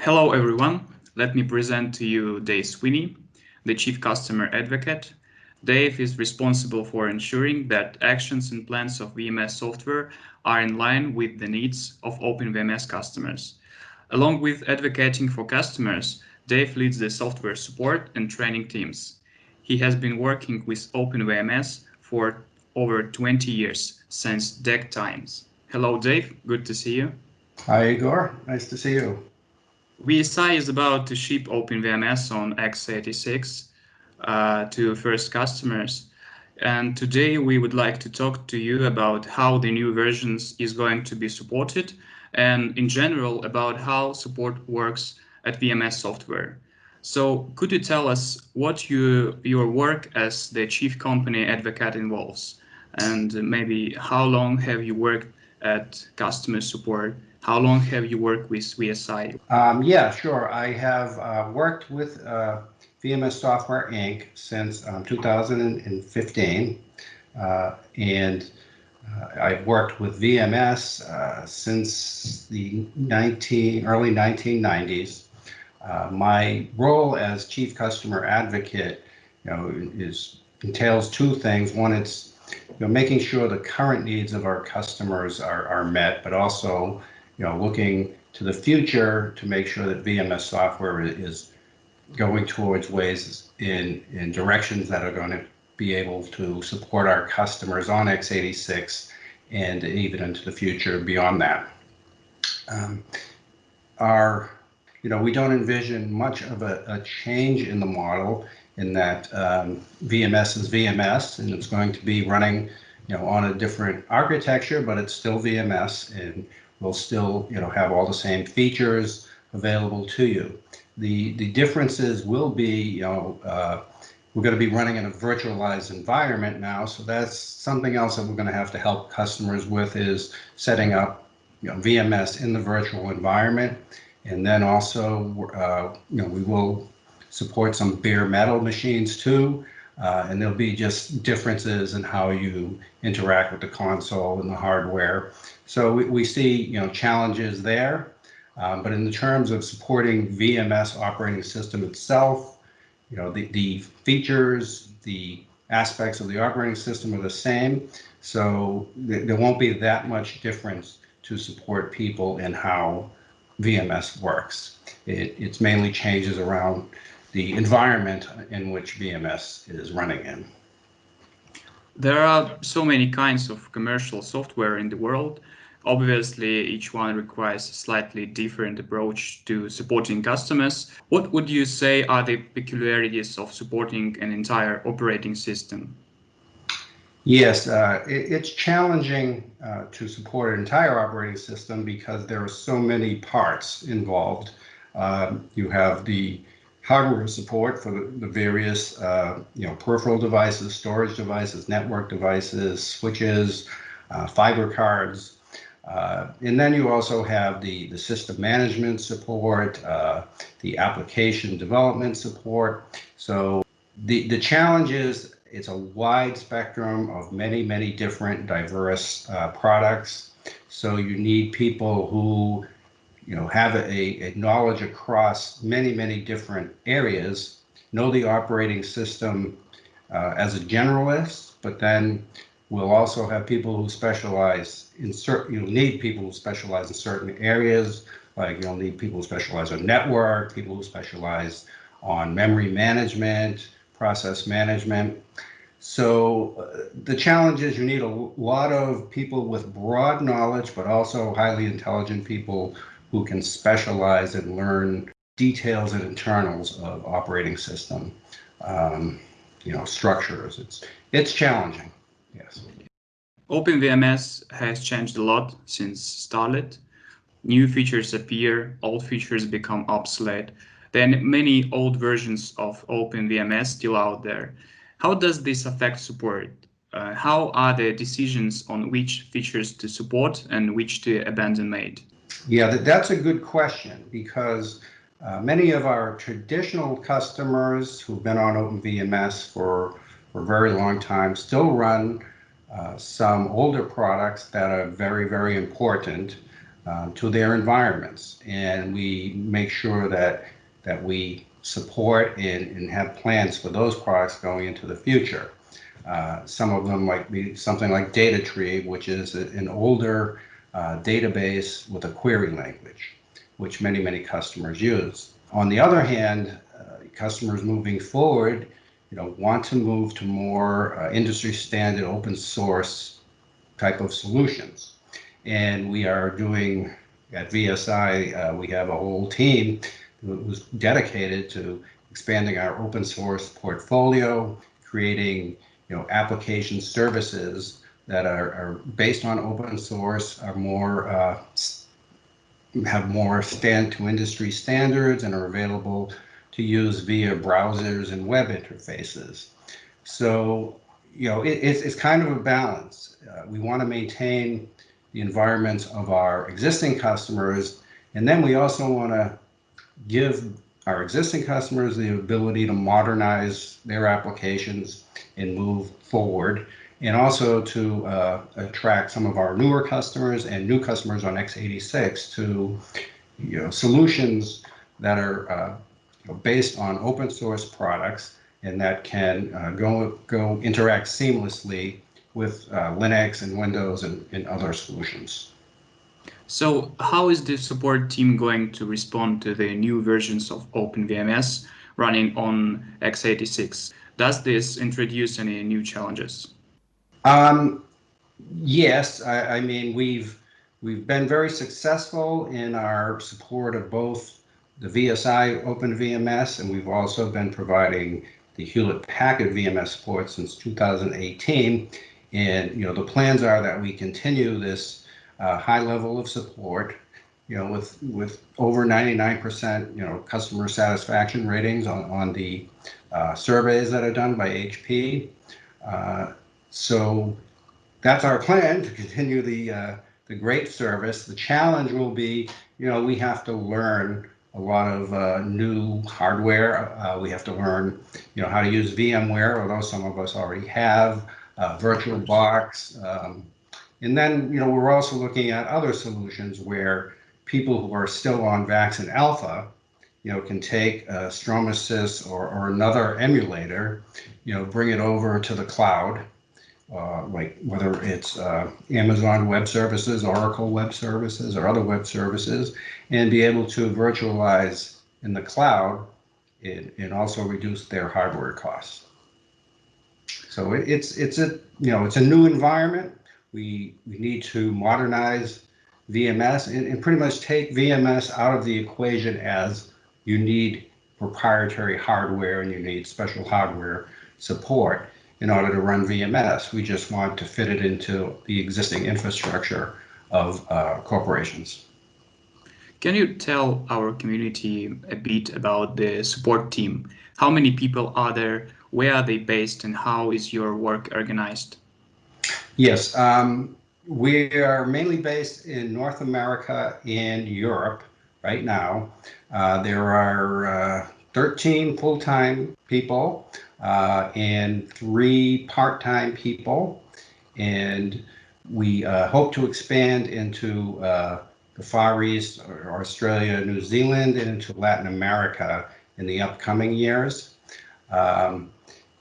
Hello everyone, let me present to you Dave Sweeney, the Chief Customer Advocate. Dave is responsible for ensuring that actions and plans of VMS software are in line with the needs of Open VMS customers. Along with advocating for customers, Dave leads the software support and training teams. He has been working with Open VMS for over 20 years, since DEC times. Hello Dave, good to see you. Hi Igor, nice to see you. VSI is about to ship OpenVMS on x86 to first customers. And today we would like to talk to you about how the new versions is going to be supported and in general about how support works at VMS Software. So could you tell us what your work as the chief company advocate involves? And maybe how long have you worked at customer support? How long have you worked with VSI? Yeah, sure. I have worked with VMS Software Inc. since 2015, and I've worked with VMS since the early 1990s. My role as Chief Customer Advocate, entails two things. One, it's making sure the current needs of our customers are met, but also looking to the future to make sure that VMS software is going towards ways in directions that are going to be able to support our customers on x86 and even into the future beyond that. We don't envision much of a change in the model in that VMS is VMS and it's going to be running on a different architecture, but it's still VMS and will still have all the same features available to you. The differences will be we're going to be running in a virtualized environment now, so that's something else that we're going to have to help customers with, is setting up VMS in the virtual environment. And then also we will support some bare metal machines too, and there'll be just differences in how you interact with the console and the hardware. So we see challenges there, but in the terms of supporting VMS operating system itself, the features, the aspects of the operating system are the same, so there won't be that much difference to support people in how VMS works. It's mainly changes around the environment in which VMS is running in. There are so many kinds of commercial software in the world. Obviously, each one requires a slightly different approach to supporting customers. What would you say are the peculiarities of supporting an entire operating system? Yes, it's challenging to support an entire operating system because there are so many parts involved. You have the hardware support for the various peripheral devices, storage devices, network devices, switches, fiber cards. And then you also have the system management support, the application development support. So the challenge is it's a wide spectrum of many different diverse products. So you need people who have a knowledge across many different areas, know the operating system as a generalist, but then we'll also have people who specialize in need people who specialize in certain areas, like you'll need people who specialize on network, people who specialize on memory management, process management. So the challenge is you need a lot of people with broad knowledge, but also highly intelligent people who can specialize and learn details and internals of operating system, structures. It's challenging, yes. OpenVMS has changed a lot since started. New features appear, old features become obsolete. There are many old versions of OpenVMS still out there. How does this affect support? How are the decisions on which features to support and which to abandon made? Yeah, that's a good question, because many of our traditional customers who've been on OpenVMS for a very long time still run some older products that are very important. to their environments, and we make sure that we support and have plans for those products going into the future. Some of them might be something like DataTree, which is an older database with a query language, which many customers use. On the other hand, customers moving forward, want to move to more industry standard open source type of solutions. And we are doing at VSI, we have a whole team who's dedicated to expanding our open source portfolio, creating application services that are based on open source, are more have more stand to industry standards and are available to use via browsers and web interfaces. So it's kind of a balance. We want to maintain the environments of our existing customers, and then we also want to give our existing customers the ability to modernize their applications and move forward, and also to attract some of our newer customers and new customers on x86 to solutions that are based on open source products and that can go interact seamlessly with Linux and Windows and other solutions. So how is the support team going to respond to the new versions of OpenVMS running on x86? Does this introduce any new challenges? Yes, I mean we've been very successful in our support of both the VSI OpenVMS, and we've also been providing the Hewlett-Packard VMS support since 2018. And the plans are that we continue this high level of support, with over 99% customer satisfaction ratings on the surveys that are done by HP. So that's our plan, to continue the great service. The challenge will be, we have to learn a lot of new hardware. We have to learn, how to use VMware, although some of us already have, VirtualBox. And then, we're also looking at other solutions where people who are still on VAX and Alpha, can take Strom Assist or another emulator, bring it over to the cloud, like whether it's Amazon Web Services, Oracle Web Services, or other web services, and be able to virtualize in the cloud and also reduce their hardware costs. So it's a new environment. We need to modernize VMS and pretty much take VMS out of the equation, as you need proprietary hardware and you need special hardware support in order to run VMS. We just want to fit it into the existing infrastructure of corporations. Can you tell our community a bit about the support team? How many people are there? Where are they based, and how is your work organized? Yes, we are mainly based in North America and Europe right now. There are 13 full-time people and 3 part-time people, and we hope to expand into the Far East, or Australia, New Zealand, and into Latin America in the upcoming years.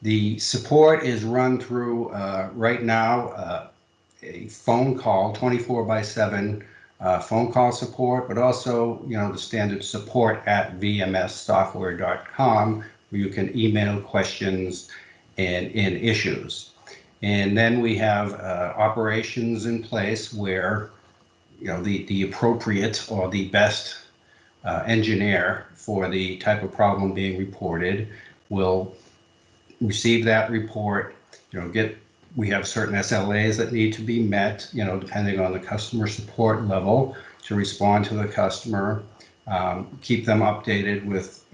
The support is run through right now a phone call, 24/7 phone call support, but also the standard support at vmssoftware.com, where you can email questions and issues. And then we have operations in place where the appropriate or the best engineer for the type of problem being reported will receive that report. We have certain SLAs that need to be met, depending on the customer support level, to respond to the customer, keep them updated with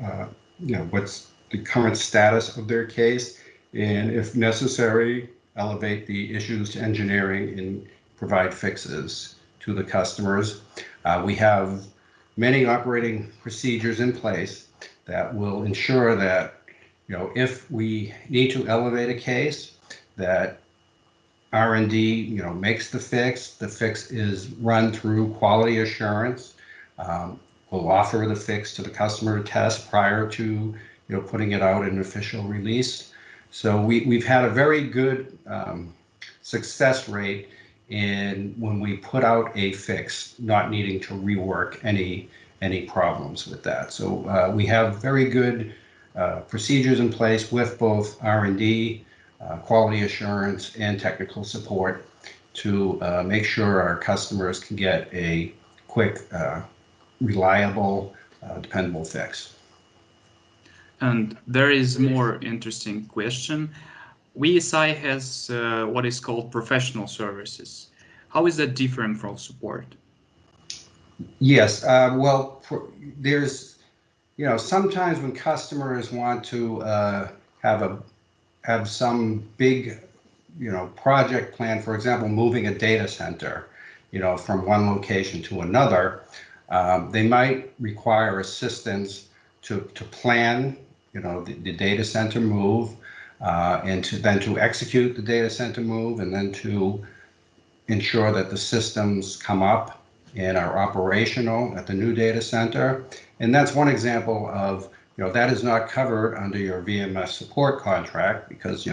what's the current status of their case, and if necessary, elevate the issues to engineering and provide fixes to the customers. We have many operating procedures in place that will ensure that if we need to elevate a case, that R&D, makes the fix. The fix is run through quality assurance. We'll offer the fix to the customer to test prior to, putting it out in official release. So we've had a very good success rate in when we put out a fix, not needing to rework any problems with that. So we have very good procedures in place with both R&D, quality assurance, and technical support to make sure our customers can get a quick, reliable, dependable fix. And there is more interesting question. VSI has what is called professional services. How is that different from support? Yes, well, there's, sometimes when customers want to have some big, project plan, for example, moving a data center, from one location to another, they might require assistance to plan, the data center move, and to execute the data center move, and then to ensure that the systems come up and are operational at the new data center. And that's one example of, that is not covered under your VMS support contract because,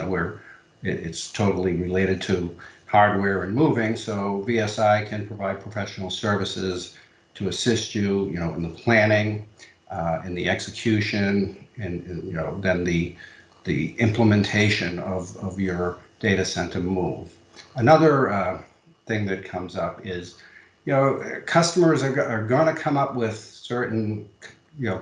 it's totally related to hardware and moving. So VSI can provide professional services to assist you, in the planning, in the execution, and then the implementation of your data center move. Another thing that comes up is, customers are going to come up with certain,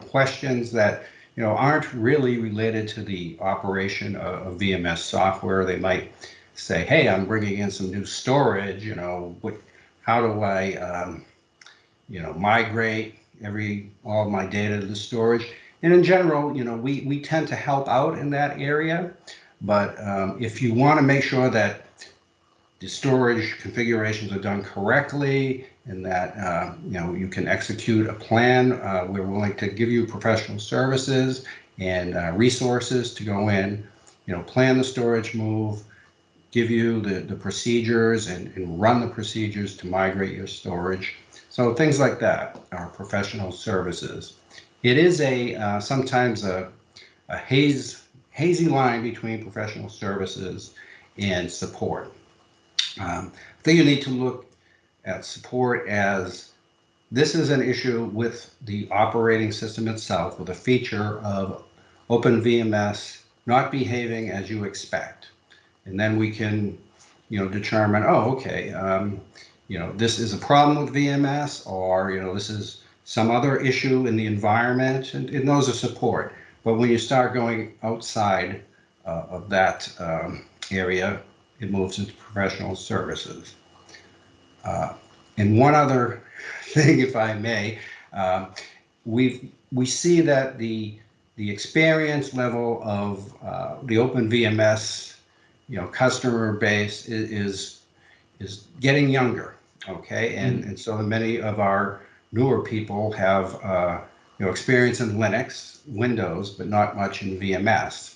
questions that, aren't really related to the operation of VMS software. They might say, hey, I'm bringing in some new storage, how do I, migrate all of my data to the storage? And in general, we tend to help out in that area. But if you want to make sure that the storage configurations are done correctly and that you can execute a plan, we're willing to give you professional services and resources to go in, plan the storage move, give you the procedures and run the procedures to migrate your storage. So things like that are professional services. It is sometimes a hazy line between professional services and support. I think you need to look at support as this is an issue with the operating system itself, with a feature of OpenVMS not behaving as you expect. And then we can, determine, oh, okay, this is a problem with VMS, or, this is some other issue in the environment, and those are support. But when you start going outside of that area, it moves into professional services. And one other thing, if I may, we see that the experience level of the OpenVMS, customer base is getting younger. Okay, and so many of our newer people have experience in Linux, Windows, but not much in VMS.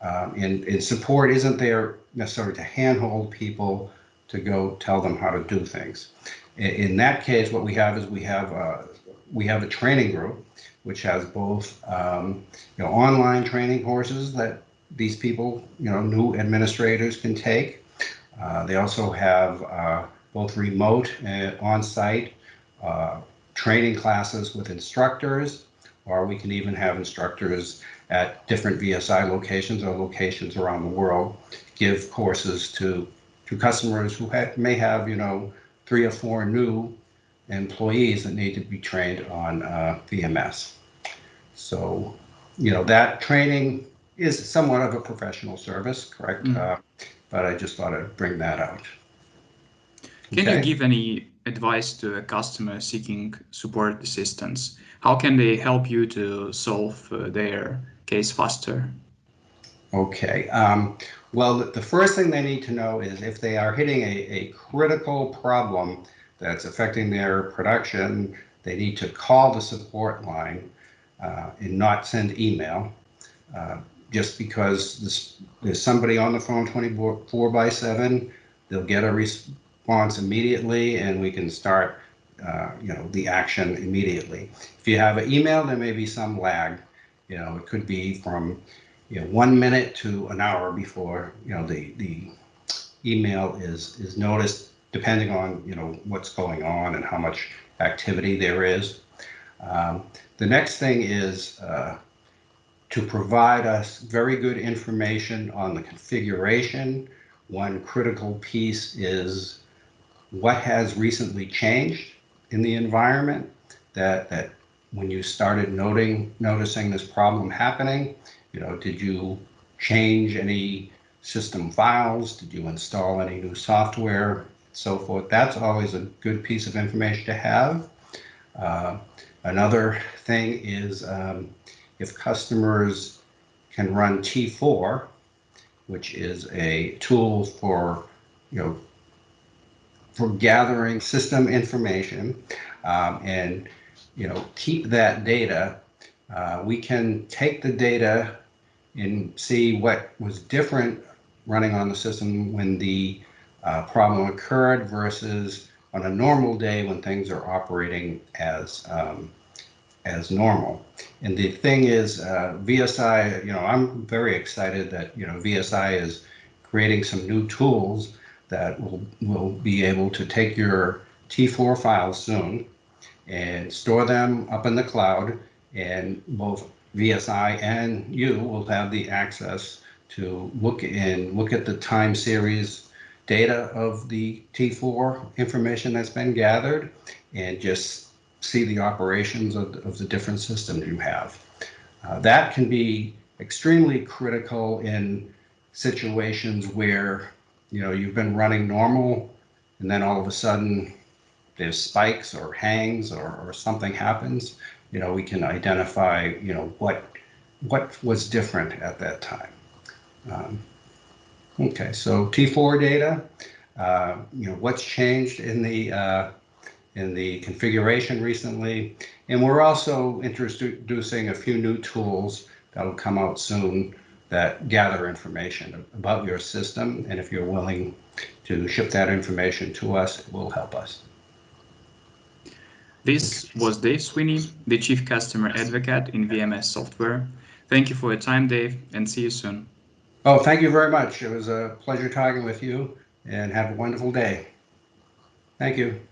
And support isn't there necessarily to handhold people to go tell them how to do things. In that case, what we have is we have a training group which has both online training courses that these people, new administrators can take. They also have both remote and on-site training classes with instructors, or we can even have instructors at different VSI locations or locations around the world give courses to customers who may have 3 or 4 new employees that need to be trained on VMS. So that training is somewhat of a professional service, correct? But I just thought I'd bring that out. Can you give any advice to a customer seeking support assistance? How can they help you to solve their case faster? Okay. Well, the first thing they need to know is if they are hitting a critical problem that's affecting their production, they need to call the support line and not send email. Just because there's somebody on the phone 24/7 they'll get a response immediately, and we can start the action immediately. If you have an email, there may be some lag. It could be from 1 minute to an hour before the email is noticed, depending on what's going on and how much activity there is. The next thing is to provide us very good information on the configuration. One critical piece is what has recently changed in the environment that when you started noticing this problem happening, did you change any system files? Did you install any new software? So forth. That's always a good piece of information to have. Another thing is if customers can run T4, which is a tool for gathering system information, and keep that data, we can take the data and see what was different running on the system when the problem occurred versus on a normal day when things are operating as normal. And the thing is, VSI, I'm very excited that VSI is creating some new tools that will be able to take your T4 files soon and store them up in the cloud, and both VSI and you will have the access to look at the time series data of the T4 information that's been gathered and just see the operations of the different systems you have. That can be extremely critical in situations where you've been running normal and then all of a sudden there's spikes or hangs or something happens. We can identify what was different at that time. Okay, so T4 data, what's changed in the configuration recently, and we're also introducing a few new tools that will come out soon that gather information about your system, and if you're willing to ship that information to us, it will help us. This was Dave Sweeney, the Chief Customer Advocate in VMS Software. Thank you for your time, Dave, and see you soon. Oh, thank you very much. It was a pleasure talking with you, and have a wonderful day. Thank you.